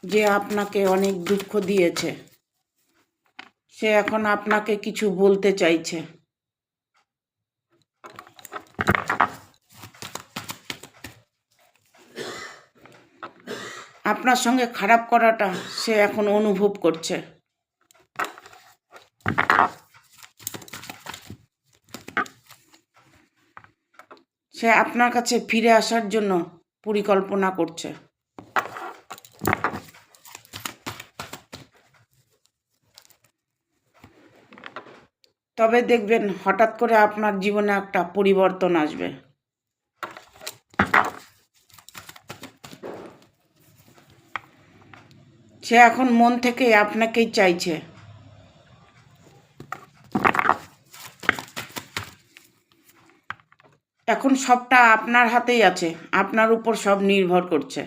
যে আপনাকে অনেক দুঃখ দিয়েছে, সে এখন আপনাকে কিছু বলতে চাইছে। আপনার সঙ্গে খারাপ করাটা সে এখন অনুভব করছে। সে আপনার কাছে ফিরে আসার জন্য পরিকল্পনা করছে। তবে দেখবেন হঠাৎ করে আপনার জীবনে একটা পরিবর্তন আসবে। সে এখন মন থেকে আপনাকেই চাইছে। এখন সবটা আপনার হাতেই আছে, আপনার উপর সব নির্ভর করছে।